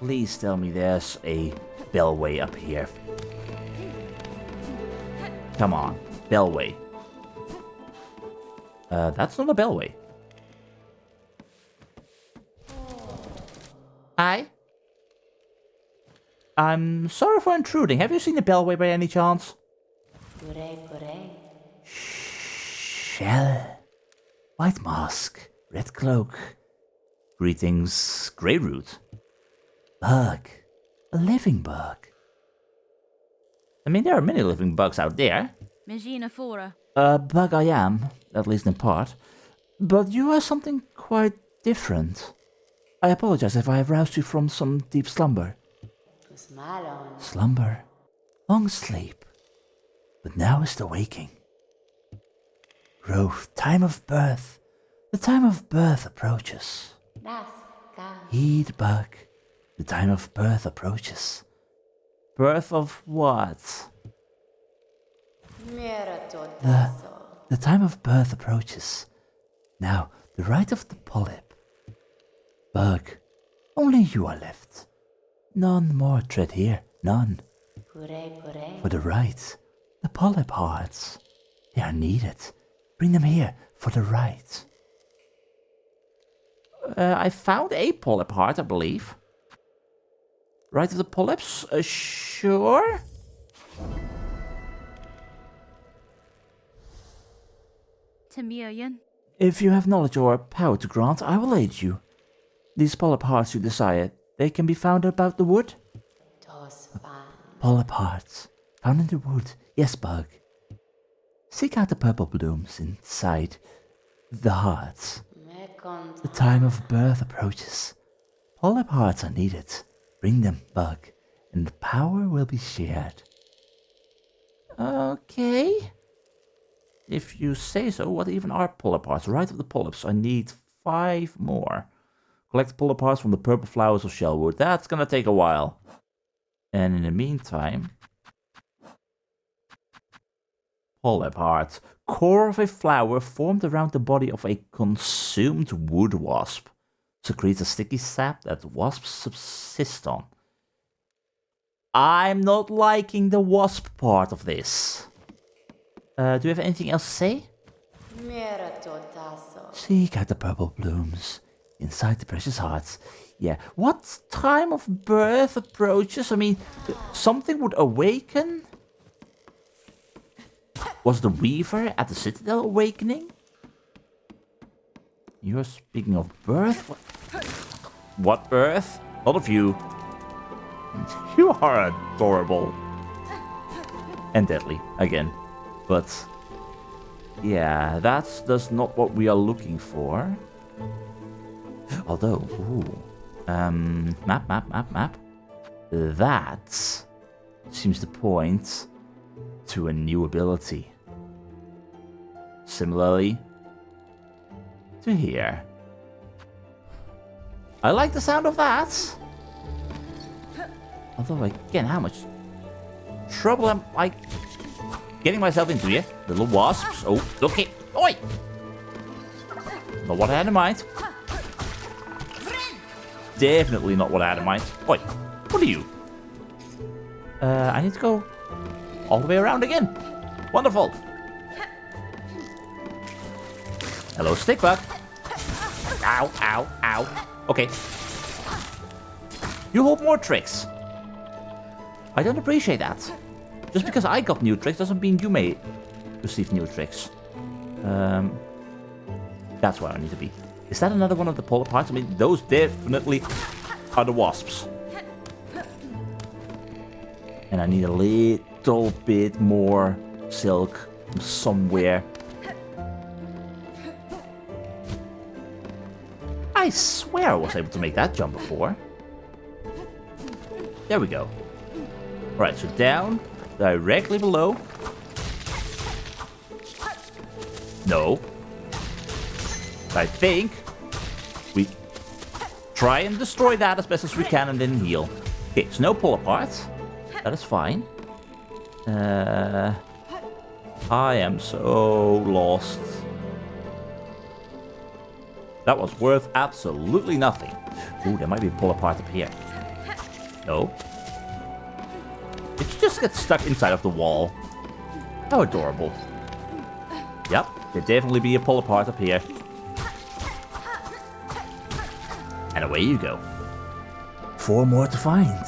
Please tell me there's a bellway up here. Come on, bellway. That's not a bellway. Hi. I'm sorry for intruding. Have you seen the bellway by any chance? Shell. White mask. Red cloak. Greetings, grey root. Bug. A living bug. I mean, there are many living bugs out there. A bug I am, at least in part. But you are something quite different. I apologize if I have roused you from some deep slumber. Slumber. Long sleep. But now is the waking. Growth. Time of birth. The time of birth approaches. Heed, bug. The time of birth approaches. Birth of what? The time of birth approaches. Now, the right of the polyp. Bug, only you are left. None more tread here, none. For the right, the polyp hearts. They are needed. Bring them here for the right. I found a polyp heart, I believe. Right of the polyps? Sure? If you have knowledge or power to grant, I will aid you. These polyp hearts you desire, they can be found about the wood? Polyp hearts, found in the wood, yes, bug. Seek out the purple blooms inside the hearts. The time of birth approaches. Polyp hearts are needed. Bring them, bug, and power will be shared. Okay. If you say so, what even are polyp hearts? Right of the polyps, I need 5 more. Collect polyp hearts from the purple flowers of shellwood. That's gonna take a while. And in the meantime... Polyp heart. Core of a flower formed around the body of a consumed wood wasp. Secretes a sticky sap that wasps subsist on. I'm not liking the wasp part of this. Do you have anything else to say? Seek out the purple blooms inside the precious hearts. Yeah, what time of birth approaches? I mean, something would awaken? Was the weaver at the citadel awakening? You're speaking of birth? What birth? Not of you. You are adorable. And deadly, again. But, yeah, that's not what we are looking for. Although, map. That seems to point to a new ability. Similarly to here. I like the sound of that. Although, again, how much trouble am I getting myself into here? Little wasps. Oh, okay. Oi! Not what I had in mind. Definitely not what I had in mind. Oi, what are you? I need to go all the way around again. Wonderful. Hello, stickbug. Ow, ow, ow. Okay. You hold more tricks. I don't appreciate that. Just because I got new tricks doesn't mean you may receive new tricks. That's where I need to be. Is that another one of the polar parts? I mean, those definitely are the wasps. And I need a little bit more silk from somewhere. I swear I was able to make that jump before. There we go. Alright, so down, directly below. No. I think we try and destroy that as best as we can and then heal. Okay, so no pull apart. That is fine. I am so lost. That was worth absolutely nothing. Ooh, there might be a pull apart up here. No. It just gets stuck inside of the wall. How adorable. Yep, there'd definitely be a pull apart up here. And away you go. 4 more to find.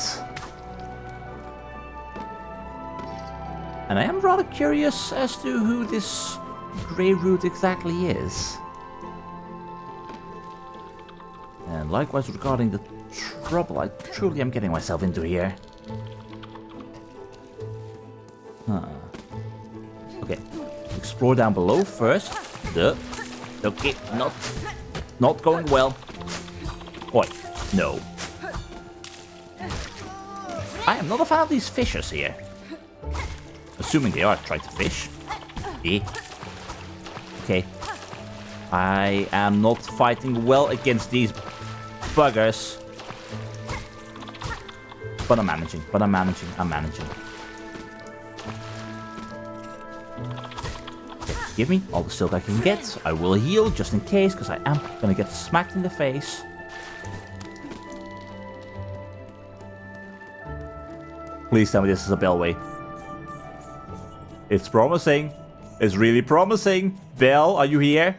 And I am rather curious as to who this grey root exactly is. And likewise regarding the trouble I truly am getting myself into here. Huh. Okay, explore down below first. Okay, not going well. Oi, no. I am not a fan of these fishers here. Assuming they are trying to fish. Okay. I am not fighting well against these buggers. But I'm managing. I'm managing. Okay, give me all the silk I can get. I will heal just in case, because I am gonna get smacked in the face. Please tell me this is a bellway. It's promising. It's really promising. Bell, are you here?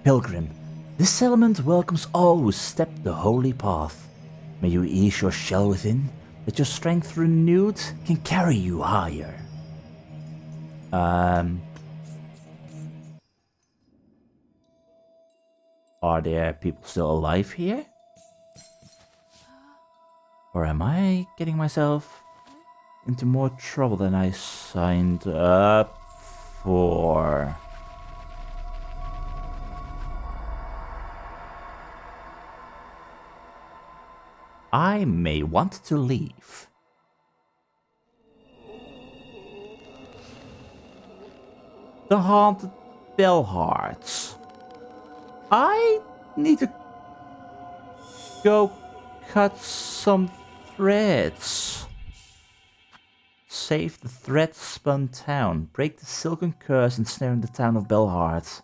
Pilgrim, this settlement welcomes all who step the holy path. May you ease your shell within, that your strength renewed can carry you higher. Are there people still alive here? Or am I getting myself into more trouble than I signed up for? I may want to leave. The haunted Bellharts. I need to go cut some threads. Save the thread-spun town. Break the silken curse and snare in the town of Bellhart.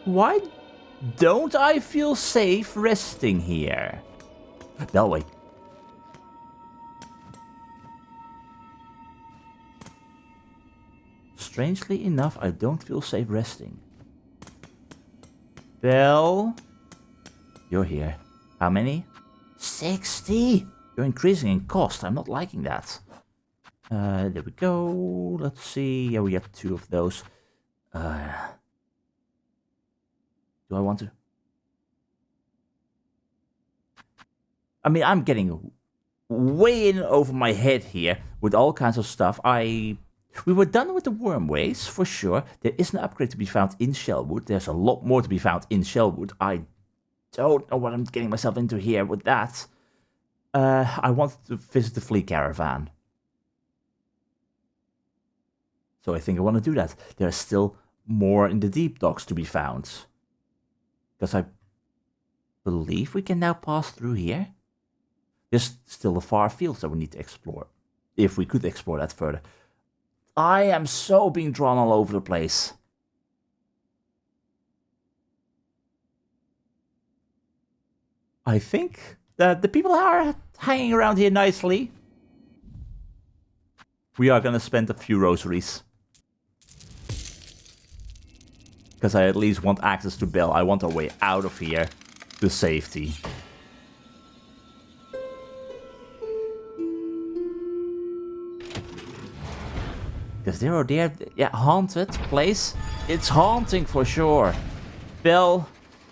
Why don't I feel safe resting here? Bellway. Strangely enough, I don't feel safe resting. Bell? You're here. How many? 60! You're increasing in cost. I'm not liking that. There we go. Let's see. Yeah, we got 2 of those. Do I want to? I mean, I'm getting way in over my head here with all kinds of stuff. We were done with the wormways, for sure. There is an upgrade to be found in Shellwood. There's a lot more to be found in Shellwood. I don't know what I'm getting myself into here with that. I wanted to visit the flea caravan. So I think I want to do that. There's still more in the deep docks to be found. Because I believe we can now pass through here. There's still the far fields that we need to explore. If we could explore that further. I am so being drawn all over the place. I think that the people are hanging around here nicely. We are going to spend a few rosaries. Because I at least want access to Bell. I want our way out of here to safety. Because there, yeah, haunted place. It's haunting for sure. Bell,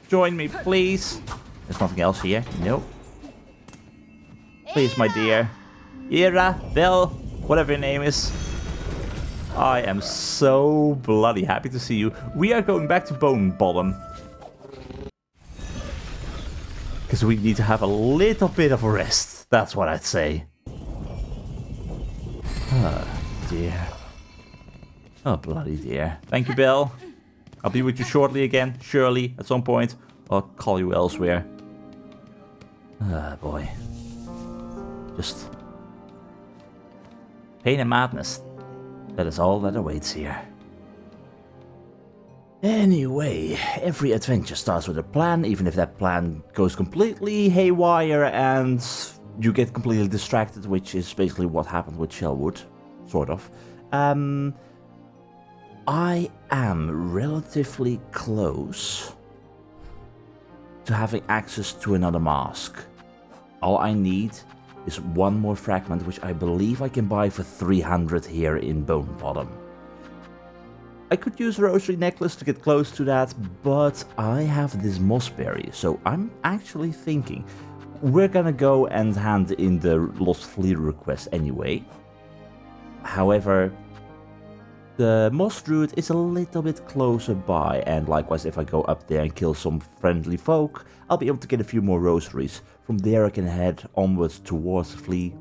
join me, please. There's nothing else here. Nope. Please, my dear. Ira, Bell, whatever your name is. I am so bloody happy to see you. We are going back to Bone Bottom. Because we need to have a little bit of a rest. That's what I'd say. Oh, dear. Oh, bloody dear. Thank you, Bell. I'll be with you shortly again. Surely, at some point. I'll call you elsewhere. Ah, boy. Just pain and madness. That is all that awaits here. Anyway, every adventure starts with a plan, even if that plan goes completely haywire and you get completely distracted, which is basically what happened with Shellwood, sort of. I am relatively close to having access to another mask. All I need is one more fragment, which I believe I can buy for 300 here in Bone Bottom. I could use a rosary necklace to get close to that, but I have this mossberry, so I'm actually thinking we're gonna go and hand in the Lost Flea request anyway. However, the moss druid is a little bit closer by, and likewise if I go up there and kill some friendly folk, I'll be able to get a few more rosaries. From there I can head onwards towards the flea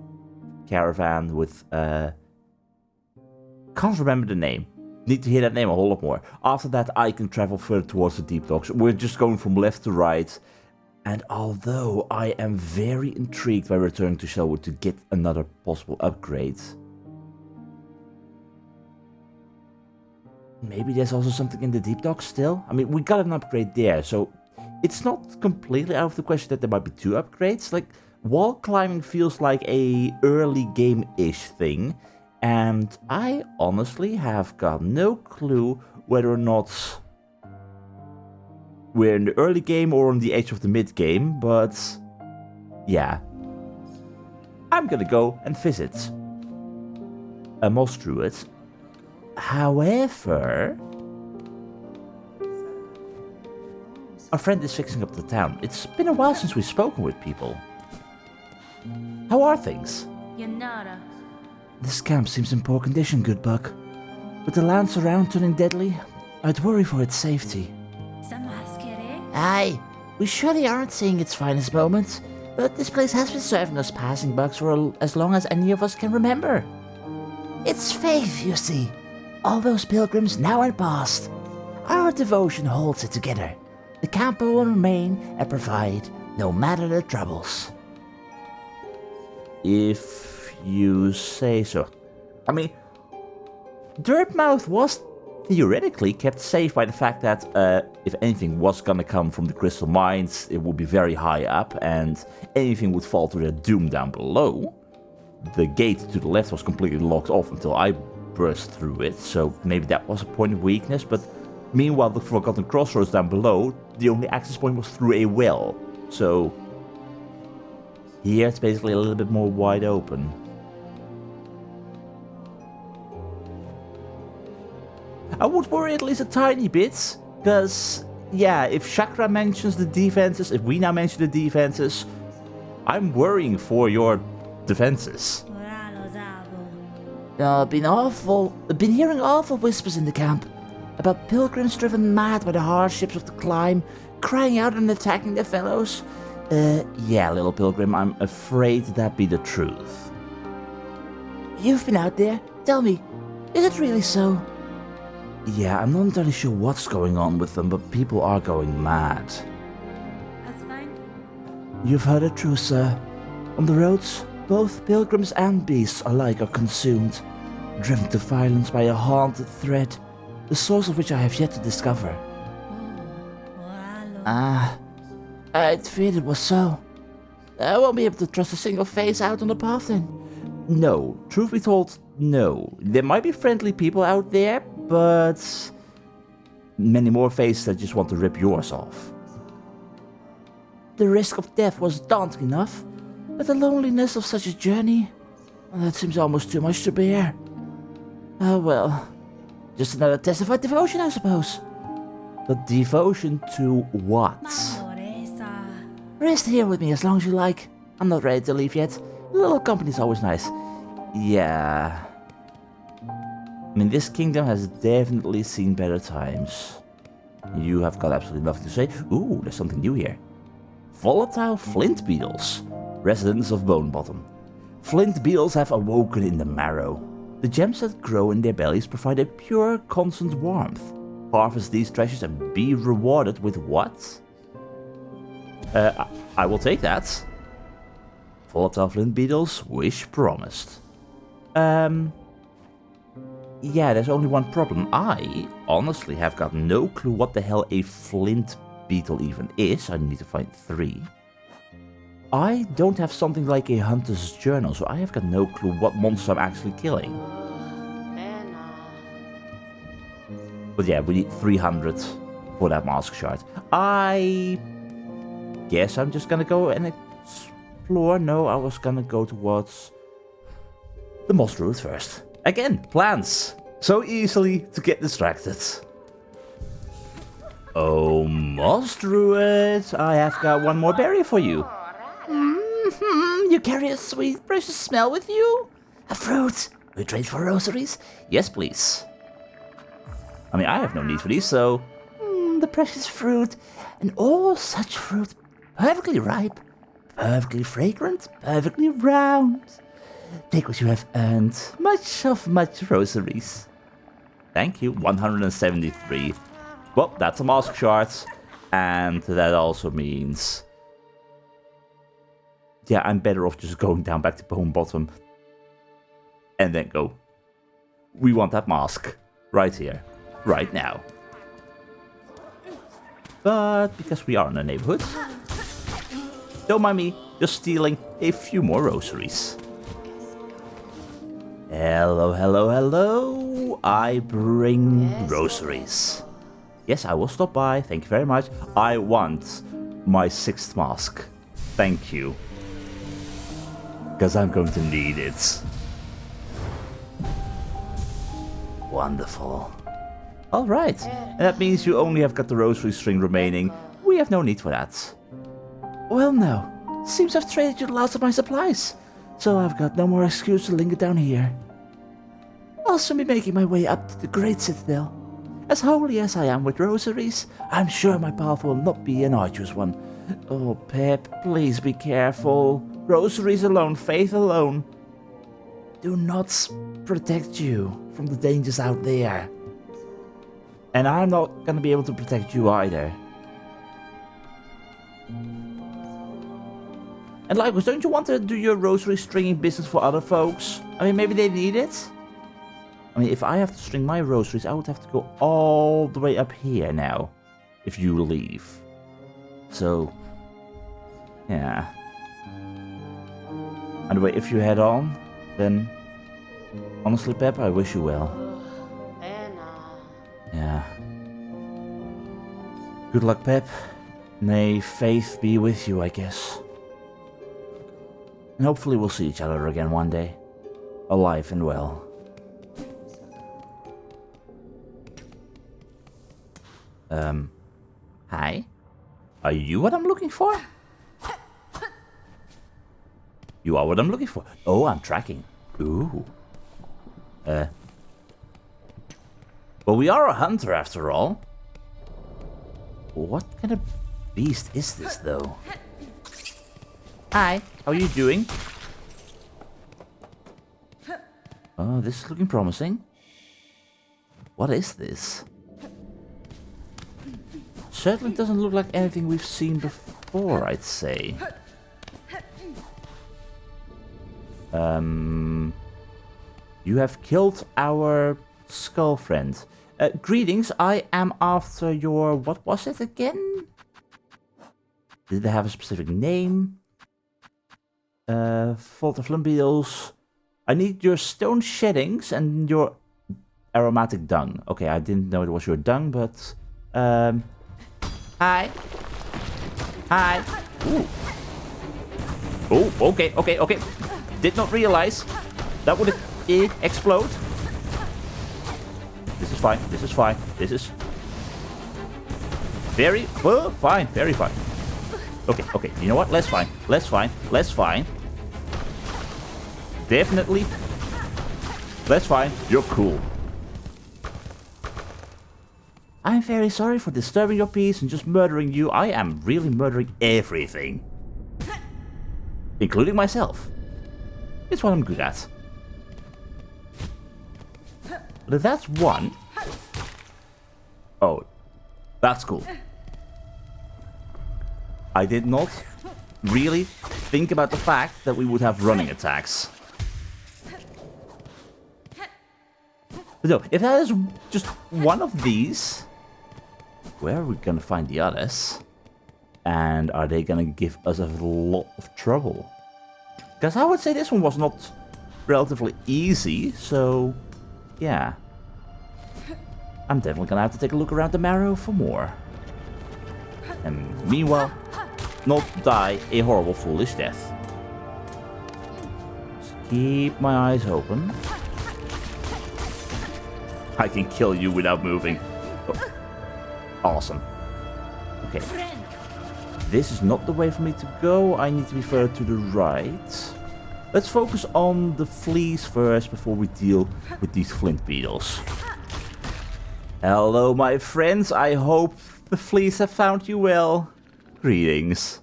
caravan with, can't remember the name. Need to hear that name a whole lot more. After that I can travel further towards the deep docks. We're just going from left to right. And although I am very intrigued by returning to Shellwood to get another possible upgrade, maybe there's also something in the deep docks still? I mean, we got an upgrade there, so it's not completely out of the question that there might be 2 upgrades. Like, wall climbing feels like a early game-ish thing, and I honestly have got no clue whether or not we're in the early game or on the edge of the mid game, but yeah. I'm gonna go and visit a moss druid. However, our friend is fixing up the town. It's been a while since we've spoken with people. How are things? Yanara. This camp seems in poor condition, good buck. With the lands around turning deadly, I'd worry for its safety. Aye, we surely aren't seeing its finest moments, but this place has been serving us passing bucks for as long as any of us can remember. It's faith, you see. All those pilgrims now and past. Our devotion holds it together. The camp will remain and provide, no matter the troubles. If you say so. I mean, Dirtmouth was theoretically kept safe by the fact that if anything was gonna come from the crystal mines, it would be very high up and anything would fall to their doom down below. The gate to the left was completely locked off until I burst through it, so maybe that was a point of weakness, but meanwhile the Forgotten Crossroads down below, the only access point was through a well, so here it's basically a little bit more wide open. I would worry at least a tiny bit, because, yeah, if Chakra mentions the defenses, if we now mention the defenses, I'm worrying for your defenses. Been hearing awful whispers in the camp, about pilgrims driven mad by the hardships of the climb, crying out and attacking their fellows. Yeah, little pilgrim, I'm afraid that be the truth. You've been out there, tell me, is it really so? Yeah, I'm not entirely sure what's going on with them, but people are going mad. That's fine. You've heard it true, sir. On the roads, both pilgrims and beasts alike are consumed, driven to violence by a haunted thread, the source of which I have yet to discover. I'd feared it was so. I won't be able to trust a single face out on the path then. No, truth be told, no. There might be friendly people out there, but many more faces that just want to rip yours off. The risk of death was daunting enough, but the loneliness of such a journey, that seems almost too much to bear. Oh well, just another test of our devotion, I suppose. But devotion to what? Rest here with me as long as you like. I'm not ready to leave yet. A little company's always nice. Yeah. I mean, this kingdom has definitely seen better times. You have got absolutely nothing to say. Ooh, there's something new here. Volatile flint beetles, residents of Bone Bottom. Flint beetles have awoken in the Marrow. The gems that grow in their bellies provide a pure, constant warmth. Harvest these treasures and be rewarded with what? I will take that. Volatile flint beetles, wish promised. yeah, there's only one problem. I honestly have got no clue what the hell a flint beetle even is. I need to find 3. I don't have something like a hunter's journal, so I have got no clue what monsters I'm actually killing. But yeah, we need 300 for that mask shard. I guess I'm just gonna go and explore. No, I was gonna go towards the moss route first. Again, plants. So easily to get distracted. Oh, moss druid, I have got one more berry for you. You carry a sweet, precious smell with you? A fruit? We trade for rosaries? Yes, please. I mean, I have no need for these, so... the precious fruit. And all such fruit. Perfectly ripe. Perfectly fragrant. Perfectly round. Take what you have earned. Much rosaries. Thank you. 173. Well, that's a mask shard. And that also means... yeah, I'm better off just going down back to bone bottom. And then go. We want that mask. Right here. Right now. But because we are in the neighborhood, don't mind me just stealing a few more rosaries. Hello, hello, hello. I bring rosaries. Yes, I will stop by. Thank you very much. I want my 6th mask. Thank you. Because I'm going to need it. Wonderful. Alright, and that means you only have got the rosary string remaining. We have no need for that. Well now, seems I've traded you the last of my supplies. So I've got no more excuse to linger down here. I'll soon be making my way up to the Great Citadel. As holy as I am with rosaries, I'm sure my path will not be an arduous one. Oh, Pep, please be careful. Rosaries alone, faith alone. Do not protect you from the dangers out there. And I'm not gonna be able to protect you either. And likewise, don't you want to do your rosary stringing business for other folks? I mean, maybe they need it? I mean, if I have to string my rosaries, I would have to go all the way up here now. If you leave. So, yeah. Anyway, if you head on, then... honestly, Pep, I wish you well. Yeah. Good luck, Pep. May faith be with you, I guess. And hopefully we'll see each other again one day. Alive and well. Hi? Are you what I'm looking for? You are what I'm looking for. Oh, I'm tracking. Ooh. Well, we are a hunter after all. What kind of beast is this, though? Hi, how are you doing? Oh, this is looking promising. What is this? Certainly doesn't look like anything we've seen before, I'd say. You have killed our skull friend. Greetings, I am after your... what was it again? Did they have a specific name? Voltorn beetles. I need your stone sheddings and your aromatic dung. Okay, I didn't know it was your dung, but... Hi. Hi. Ooh. Oh, okay. Did not realize that would explode. This is fine. This is very fine. Very fine. Okay. You know what? Less fine. Definitely. Less fine. You're cool. I'm very sorry for disturbing your peace and just murdering you. I am really murdering everything. Including myself. It's what I'm good at. But if that's one... oh, that's cool. I did not really think about the fact that we would have running attacks. So, if that is just one of these, where are we gonna find the others? And are they gonna give us a lot of trouble? Because I would say this one was not relatively easy, so yeah. I'm definitely gonna have to take a look around the Marrow for more. And meanwhile, not die a horrible foolish death. Just keep my eyes open. I can kill you without moving. Oh. Awesome. Okay. This is not the way for me to go. I need to be further to the right. Let's focus on the fleas first before we deal with these flint beetles. Hello, my friends. I hope the fleas have found you well. Greetings.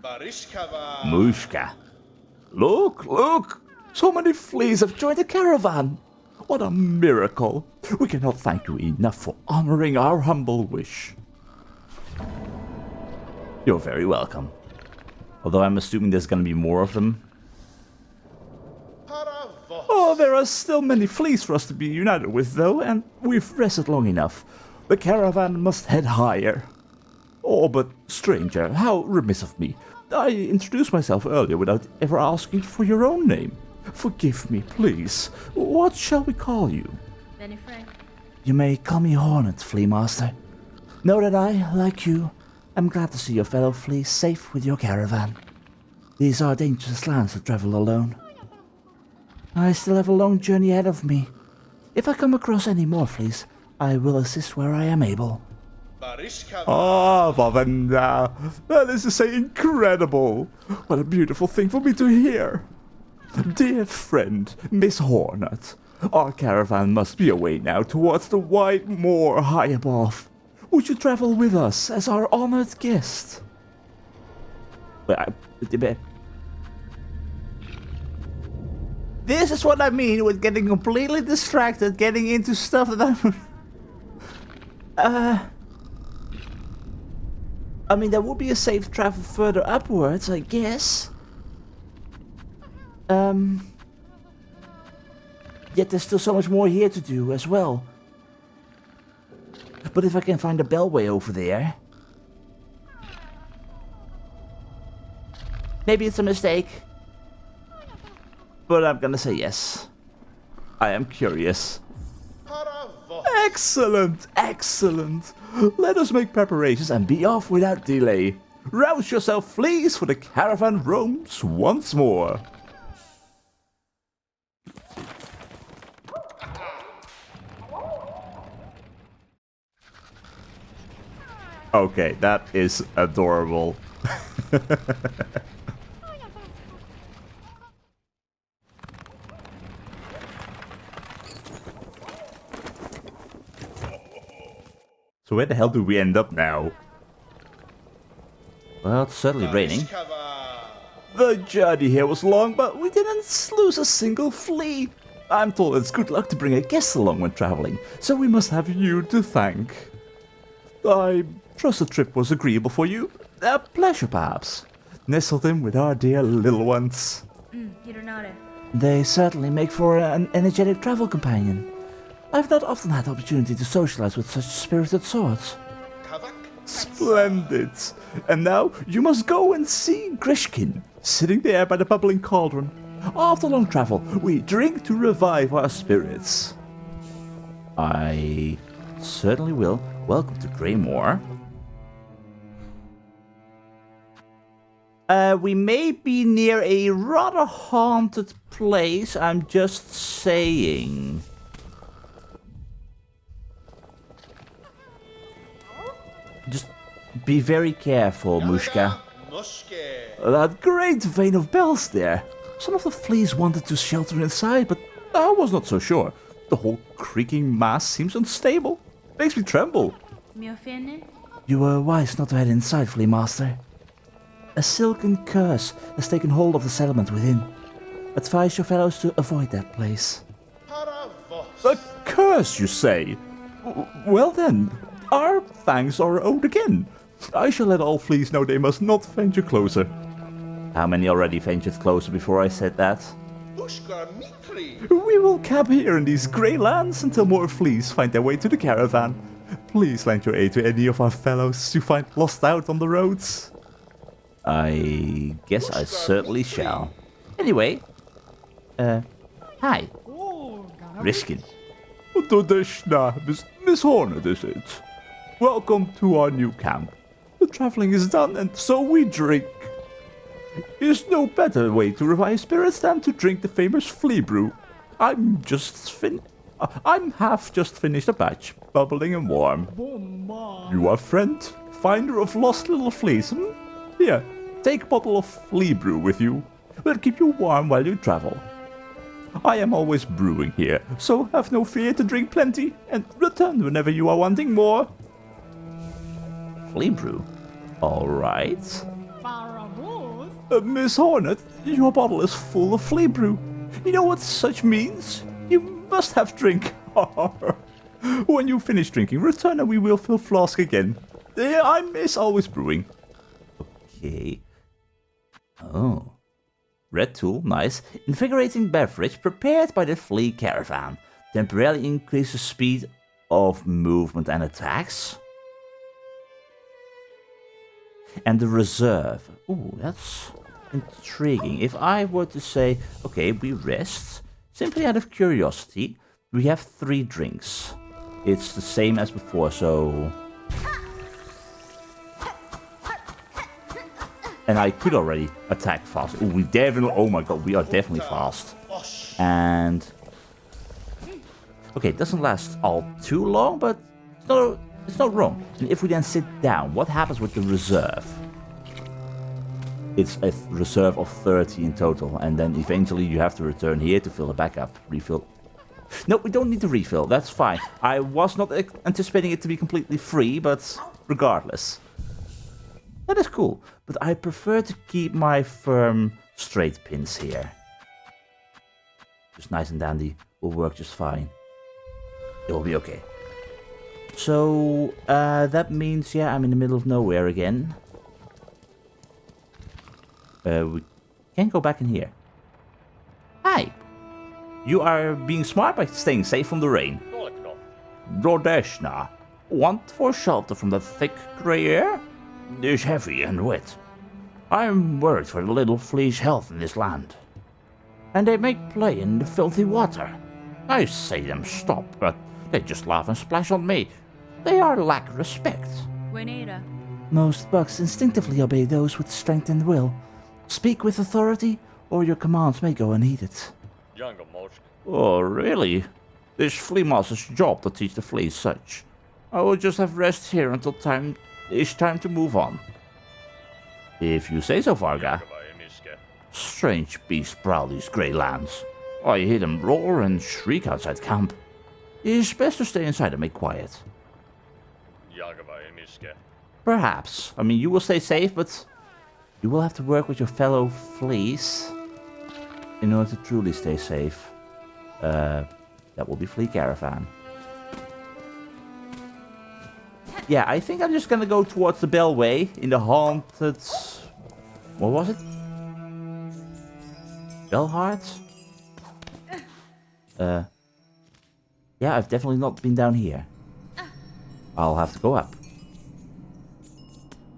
Mushka. Look, look. So many fleas have joined the caravan. What a miracle. We cannot thank you enough for honoring our humble wish. You're very welcome. Although I'm assuming there's gonna be more of them. Oh, there are still many fleas for us to be united with, though, and we've rested long enough. The caravan must head higher. Oh, but stranger, how remiss of me. I introduced myself earlier without ever asking for your own name. Forgive me, please. What shall we call you? Benny-Frank. You may call me Hornet, Flea Master. Know that I, like you, am glad to see your fellow fleas safe with your caravan. These are dangerous lands to travel alone. I still have a long journey ahead of me. If I come across any more fleas, I will assist where I am able. Ah, Vavenda, that is to say incredible. What a beautiful thing for me to hear. Dear friend, Miss Hornet, our caravan must be away now towards the wide moor high above. Would you travel with us as our honored guest? This is what I mean with getting completely distracted, getting into stuff that I mean, there would be a safe travel further upwards, I guess. Yet there's still so much more here to do as well. But if I can find a bellway over there... Maybe it's a mistake. But I'm gonna say yes. I am curious. Excellent, excellent. Let us make preparations and be off without delay. Rouse yourself, fleas, for the caravan roams once more. Okay, that is adorable. So where the hell do we end up now? Well, it's certainly raining. The journey here was long, but we didn't lose a single flea. I'm told it's good luck to bring a guest along when traveling, so we must have you to thank. I trust the trip was agreeable for you. A pleasure, perhaps. Nestled in with our dear little ones. They certainly make for an energetic travel companion. I've not often had the opportunity to socialize with such spirited sorts. Splendid! And now you must go and see Grishkin, sitting there by the bubbling cauldron. After long travel, we drink to revive our spirits. I certainly will. Welcome to Greymoor. We may be near a rather haunted place, I'm just saying. Just be very careful, Mushka. That great vein of bells there. Some of the fleas wanted to shelter inside, but I was not so sure. The whole creaking mass seems unstable. Makes me tremble. You were wise not to head inside, Flea Master. A silken curse has taken hold of the settlement within. Advise your fellows to avoid that place. A curse, you say? Well then, our thanks are owed again. I shall let all fleas know they must not venture closer. How many already ventured closer before I said that? We will camp here in these grey lands until more fleas find their way to the caravan. Please lend your aid to any of our fellows you find lost out on the roads. I guess I certainly shall. Anyway, hi. Riskin. Dodeshna, Miss Hornet is it? Welcome to our new camp. The traveling is done and so we drink. There's no better way to revive spirits than to drink the famous flea brew. I'm half just finished a batch, bubbling and warm. You are friend, finder of lost little fleas, hmm? Here, take a bottle of flea brew with you. Will keep you warm while you travel. I am always brewing here, so have no fear to drink plenty and return whenever you are wanting more. Flea brew? Alright. Miss Hornet, your bottle is full of flea brew. You know what such means? You must have drink. When you finish drinking, return and we will fill flask again. I miss always brewing. Okay. Oh. Red tool, nice. Invigorating beverage prepared by the flea caravan. Temporarily increases speed of movement and attacks. And the reserve. Ooh, that's intriguing. If I were to say, okay, we rest. Simply out of curiosity, we have 3 drinks. It's the same as before, so... And I could already attack fast. Ooh, we definitely... Oh my god, we are definitely fast. And... Okay, it doesn't last all too long, but it's not wrong. And if we then sit down, what happens with the reserve? It's a reserve of 30 in total, and then eventually you have to return here to fill it back up. Refill. No, we don't need to refill. That's fine. I was not anticipating it to be completely free, but regardless. That is cool, but I prefer to keep my firm straight pins here. Just nice and dandy. Will work just fine. It will be okay. So, that means, yeah, I'm in the middle of nowhere again. We can't go back in here. Hi! You are being smart by staying safe from the rain. Dodeshna, want for shelter from the thick grey air? It is heavy and wet. I am worried for the little flea's health in this land. And they make play in the filthy water. I say them stop, but they just laugh and splash on me. They are lack respect. Wineta. Most bucks instinctively obey those with strength and will. Speak with authority, or your commands may go unheeded. Oh, really? This flea master's job to teach the fleas such. I will just have rest here until it's time to move on. If you say so, Varga. Strange beasts prowl these grey lands. I hear them roar and shriek outside camp. It is best to stay inside and make quiet. Perhaps. I mean, you will stay safe, but you will have to work with your fellow fleas in order to truly stay safe. That will be Flea Caravan. Yeah, I think I'm just gonna go towards the Bellway in the haunted... What was it? Bellhart? Yeah, I've definitely not been down here. I'll have to go up.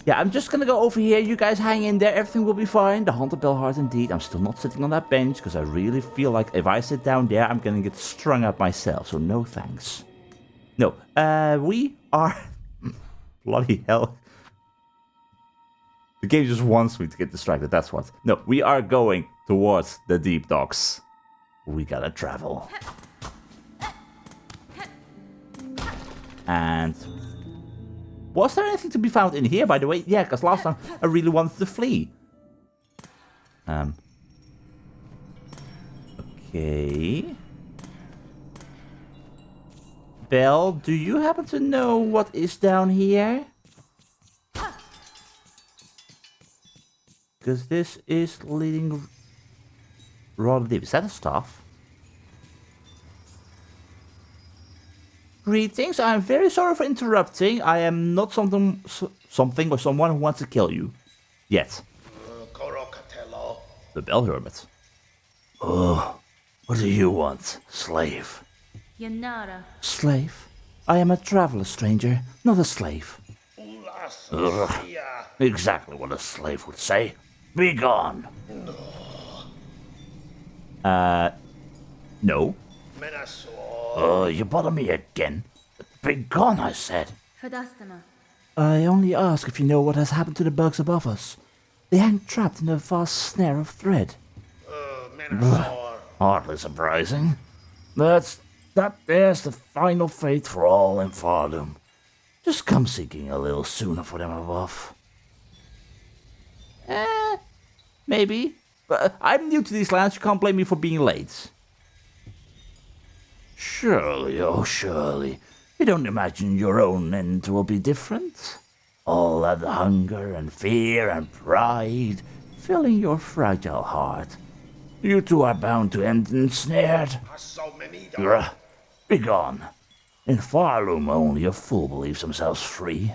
Yeah, I'm just gonna go over here. You guys hang in there. Everything will be fine. The haunted Bellhart indeed. I'm still not sitting on that bench because I really feel like if I sit down there, I'm gonna get strung up myself. So no thanks. No, we are... Bloody hell. The game just wants me to get distracted, that's what. No, we are going towards the deep docks. We gotta travel. And... Was there anything to be found in here, by the way? Yeah, because last time I really wanted to flee. Okay. Belle, do you happen to know what is down here? Because this is leading rather deep. Is that a staff? Greetings, I'm very sorry for interrupting. I am not something or someone who wants to kill you. Yet. The Bell Hermit. Oh, what do you want, slave? Yanara. Slave? I am a traveler, stranger, not a slave. Ugh, exactly what a slave would say. Be gone. No. Oh, you bother me again. Be gone, I said. Fadastama. I only ask if you know what has happened to the bugs above us. They hang trapped in a vast snare of thread. Hardly surprising. There's the final fate for all in Fardum. Just come seeking a little sooner for them above. Maybe. But I'm new to these lands, you can't blame me for being late. Surely, oh surely. You don't imagine your own end will be different? All that hunger and fear and pride filling your fragile heart. You two are bound to end ensnared. Be gone. In Farloom, only a fool believes themselves free.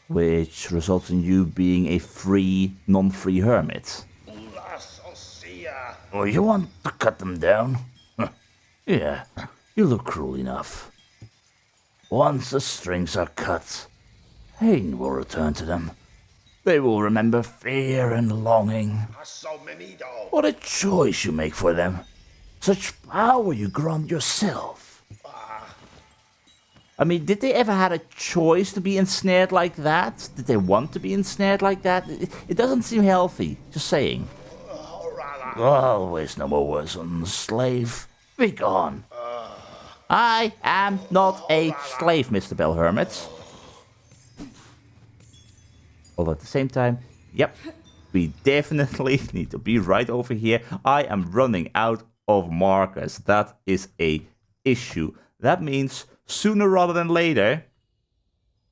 Which results in you being a free, non-free hermit. Oh, you want to cut them down? Yeah, you look cruel enough. Once the strings are cut, pain will return to them. They will remember fear and longing. What a choice you make for them. Such power you grant yourself. I mean, did they ever had a choice to be ensnared like that? Did they want to be ensnared like that? It doesn't seem healthy, just saying. Always no more words on the slave. Be gone. I am not a slave, Mr. Bellhermit. Although at the same time, yep, we definitely need to be right over here. I am running out of markers. That is a issue. That means sooner rather than later,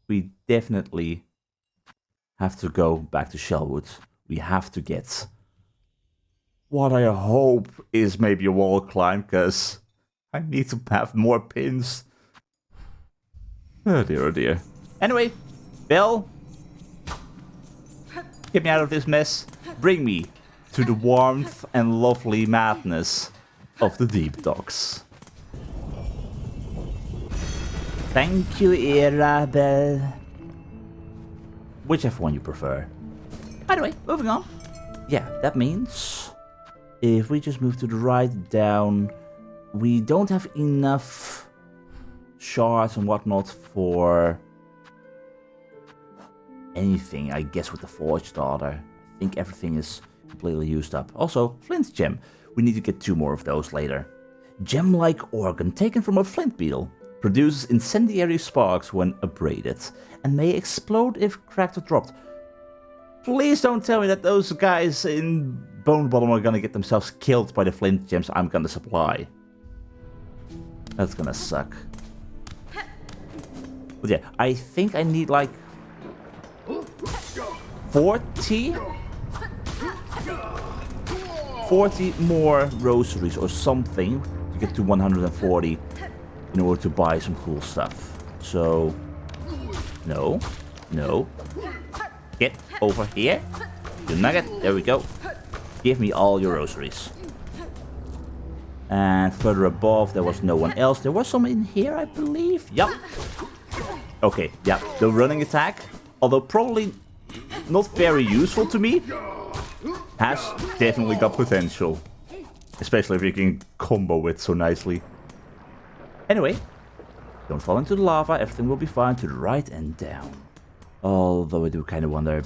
we definitely have to go back to Shellwood. We have to get what I hope is maybe a wall climb, because I need to have more pins. Oh dear, oh dear. Anyway, Bell, get me out of this mess. Bring me to the warmth and lovely madness of the deep docks. Thank you, Arabelle. Whichever one you prefer. Anyway, moving on. Yeah, that means if we just move to the right down, we don't have enough shards and whatnot for anything, I guess, with the Forge Starter. I think everything is completely used up. Also, Flint Gem. We need to get 2 more of those later. Gem-like organ taken from a flint beetle. Produces incendiary sparks when abraded, and may explode if cracked or dropped. Please don't tell me that those guys in Bone Bottom are gonna get themselves killed by the flint gems I'm gonna supply. That's gonna suck. But yeah, I think I need like 40 more rosaries or something to get to 140 in order to buy some cool stuff. So, no. Get over here. You nugget, there we go. Give me all your rosaries. And further above, there was no one else. There was some in here, I believe. Yup. Okay, yeah, the running attack, although probably not very useful to me, has definitely got potential. Especially if you can combo it so nicely. Anyway, don't fall into the lava, everything will be fine to the right and down. Although I do kind of wonder...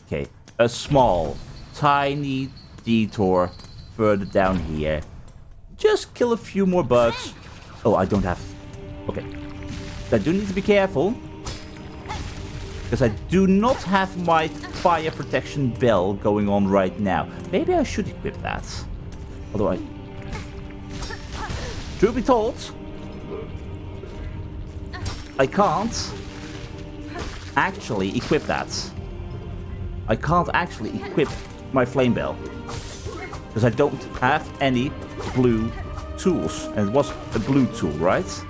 Okay, a small, tiny detour further down here. Just kill a few more bugs. Oh, I don't have... Okay. I do need to be careful. Because I do not have my fire protection bell going on right now. Maybe I should equip that. Although I... Truth be told, I can't actually equip that. I can't actually equip my flame bell. Because I don't have any blue tools. And it was a blue tool, right?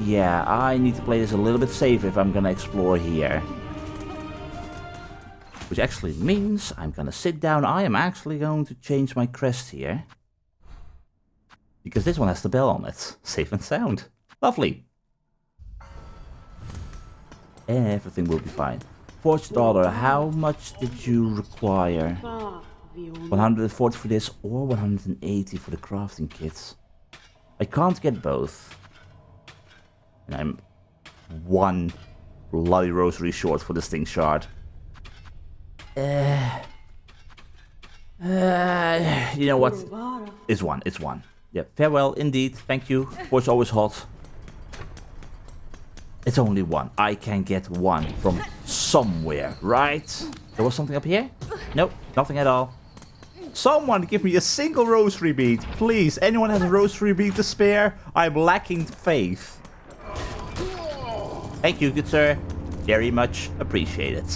Yeah, I need to play this a little bit safer if I'm gonna explore here. Which actually means I'm gonna sit down. I am actually going to change my crest here. Because this one has the bell on it. Safe and sound. Lovely. Everything will be fine. Forge daughter, how much did you require? 140 for this or 180 for the crafting kits. I can't get both. And I'm one bloody rosary short for the sting shard. You know what? It's one. It's one. Yeah, farewell indeed. Thank you. Forge always hot. It's only one. I can get one from somewhere, right? There was something up here? Nope, nothing at all. Someone give me a single rosary bead, please. Anyone has a rosary bead to spare? I'm lacking faith. Thank you, good sir. Very much appreciated.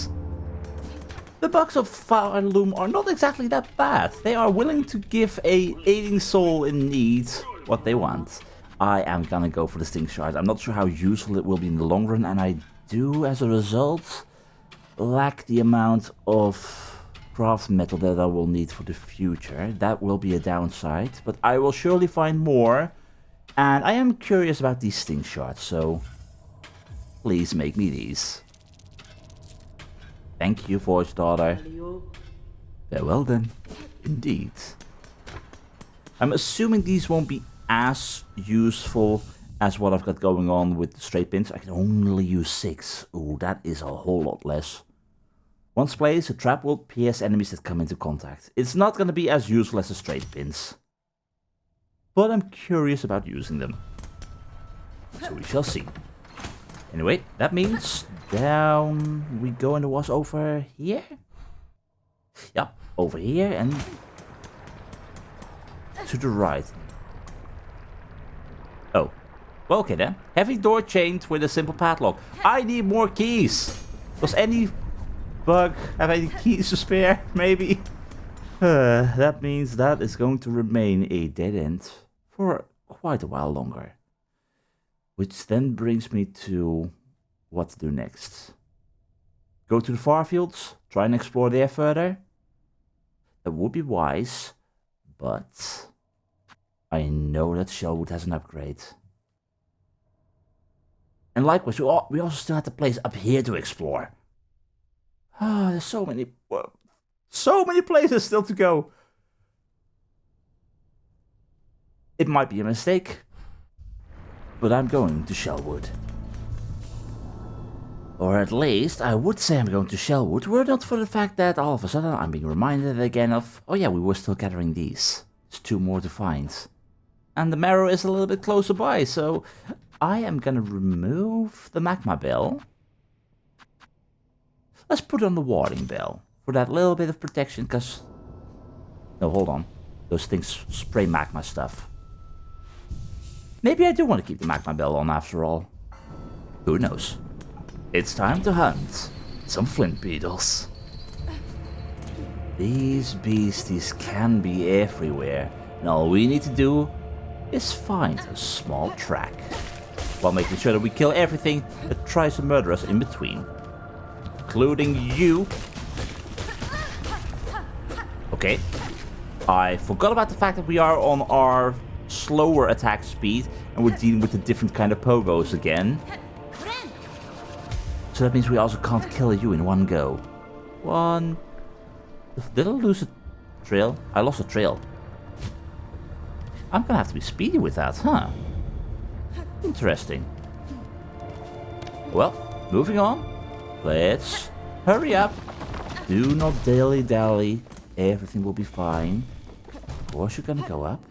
The bugs of Farloom are not exactly that bad. They are willing to give a aiding soul in need what they want. I am gonna go for the sting shard. I'm not sure how useful it will be in the long run, and I do, as a result, lack the amount of craft metal that I will need for the future. That will be a downside, but I will surely find more. And I am curious about these sting shards, so please make me these. Thank you, Forge daughter. Farewell then. Indeed. I'm assuming these won't be as useful as what I've got going on with the straight pins. I can only use 6. Ooh, that is a whole lot less. Once placed, a trap will pierce enemies that come into contact. It's not going to be as useful as the straight pins. But I'm curious about using them. So we shall see. Anyway, that means down we go and it was over here? Yep, over here and to the right. Oh, well, okay then. Heavy door chained with a simple padlock. I need more keys. Does any bug have any keys to spare? Maybe. That means that is going to remain a dead end for quite a while longer. Which then brings me to what to do next. Go to the far fields, try and explore there further. That would be wise, but I know that Shelwood has an upgrade. And likewise, we also still have the place up here to explore. Ah, there's so many places still to go. It might be a mistake, but I'm going to Shelwood. Or at least, I would say I'm going to Shelwood, were it not for the fact that all of a sudden I'm being reminded again of, oh yeah, we were still gathering these. There's 2 more to find. And the Marrow is a little bit closer by, so I am gonna remove the magma bell. Let's put on the warding bell for that little bit of protection, because... No, hold on. Those things spray magma stuff. Maybe I do want to keep the magma bell on after all. Who knows? It's time to hunt some flint beetles. These beasties can be everywhere, and all we need to do is find a small track, while making sure that we kill everything that tries to murder us in between. Including you. Okay. I forgot about the fact that we are on our slower attack speed, and we're dealing with a different kind of pogos again. So that means we also can't kill you in one go. Did I lose a trail? I lost a trail. I'm gonna have to be speedy with that, huh? Interesting. Well, moving on. Let's hurry up. Do not dilly-dally. Everything will be fine. Of course you're gonna go up.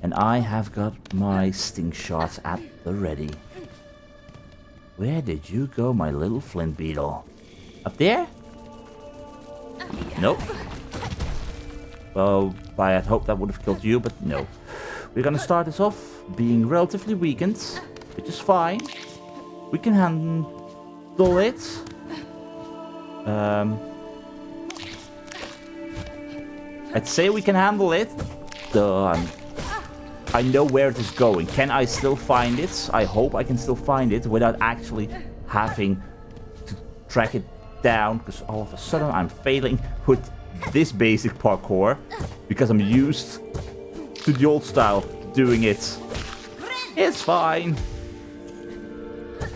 And I have got my sting shots at the ready. Where did you go, my little flint beetle? Up there? Nope. Well, I had hoped that would have killed you, but no. We're gonna start this off being relatively weakened, which is fine. We can handle it. I'd say we can handle it. I know where it is going. Can I still find it? I hope I can still find it without actually having to track it down, because all of a sudden I'm failing with this basic parkour, because I'm used to the old style of doing it. It's fine.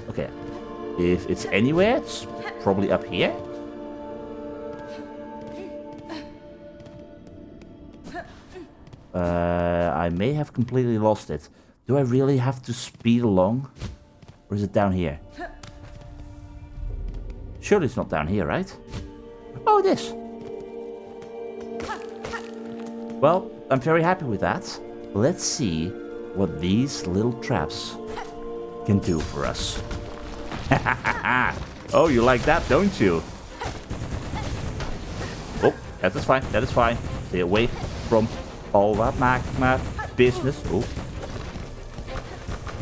Okay. If it's anywhere, it's probably up here. I may have completely lost it. Do I really have to speed along? Or is it down here? Surely it's not down here, right? Oh, it is. Well, I'm very happy with that. Let's see what these little traps can do for us. Oh, you like that, don't you? Oh, that is fine. That is fine. Stay away from all that magma business. Oh.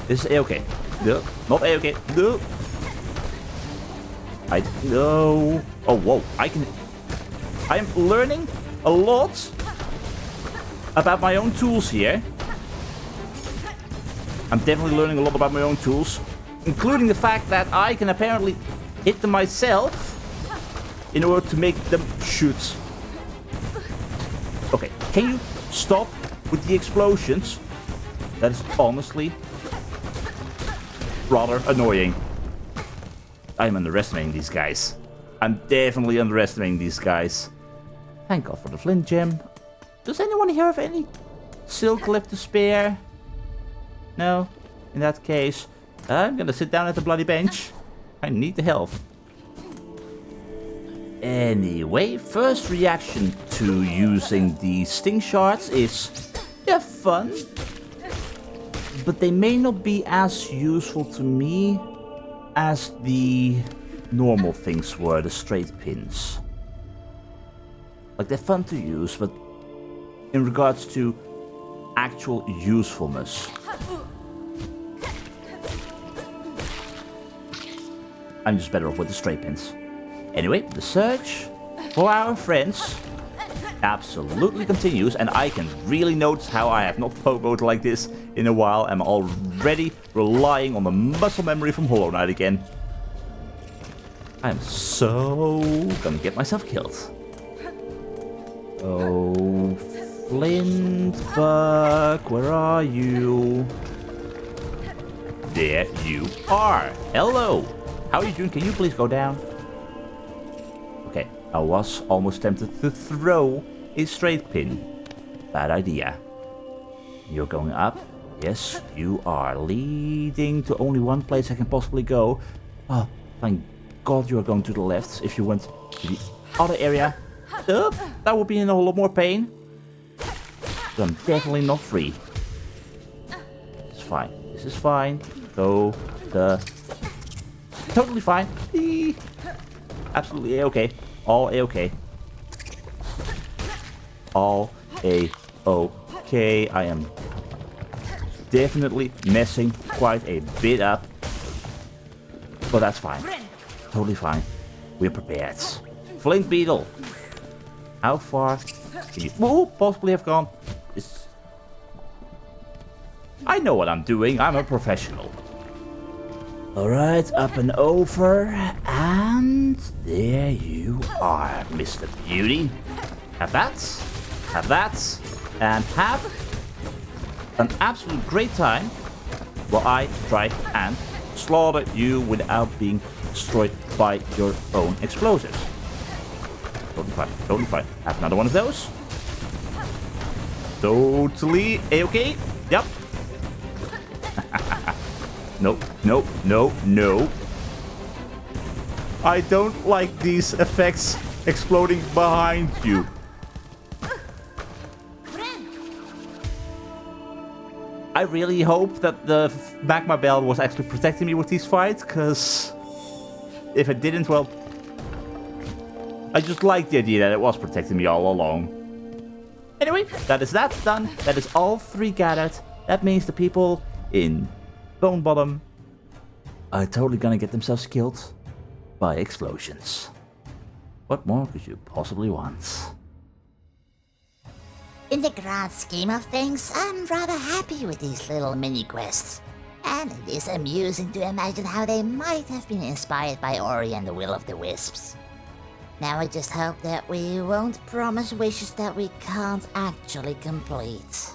This is A-okay. No, not A-okay. No. No. Oh, whoa. I am learning a lot about my own tools here. I'm definitely learning a lot about my own tools, including the fact that I can apparently hit them myself in order to make them shoot. Okay, can you stop with the explosions? That is honestly rather annoying. I'm underestimating these guys. I'm definitely underestimating these guys. Thank God for the flint gem. Does anyone here have any silk left to spare? No? In that case, I'm gonna sit down at the bloody bench. I need the health. Anyway, first reaction to using the sting shards is they're fun, but they may not be as useful to me as the normal things were, the straight pins. Like, they're fun to use, but in regards to actual usefulness, I'm just better off with the straight pins. Anyway, the search for our friends absolutely continues, and I can really notice how I have not pogoed like this in a while. I'm already relying on the muscle memory from Hollow Knight again. I'm so gonna get myself killed. Oh, Flint Bug, where are you? There you are. Hello. How are you doing? Can you please go down? Okay, I was almost tempted to throw a straight pin. Bad idea. You're going up? Yes, you are. Leading to only one place I can possibly go. Oh, thank God you are going to the left. If you went to the other area, that would be in a lot more pain. But I'm definitely not free. It's fine. This is fine. Go the... Totally fine. Absolutely A-okay. All A-okay. All A-okay. I am definitely messing quite a bit up. But that's fine. Totally fine. We're prepared. Flint beetle. How far can you possibly have gone? I know what I'm doing. I'm a professional. Alright, up and over, and there you are, Mr. Beauty. Have that, and have an absolute great time while I try and slaughter you without being destroyed by your own explosives. Totally fine, totally fine. Have another one of those. Totally A-okay. Yep. No, no, no, no. I don't like these effects exploding behind you. I really hope that the magma bell was actually protecting me with these fights, because if it didn't, well, I just like the idea that it was protecting me all along. Anyway, that done. That is all 3 gathered. That means the people in Bone Bottom are totally gonna get themselves killed by explosions. What more could you possibly want? In the grand scheme of things, I'm rather happy with these little mini-quests. And it is amusing to imagine how they might have been inspired by Ori and the Will of the Wisps. Now I just hope that we won't promise wishes that we can't actually complete.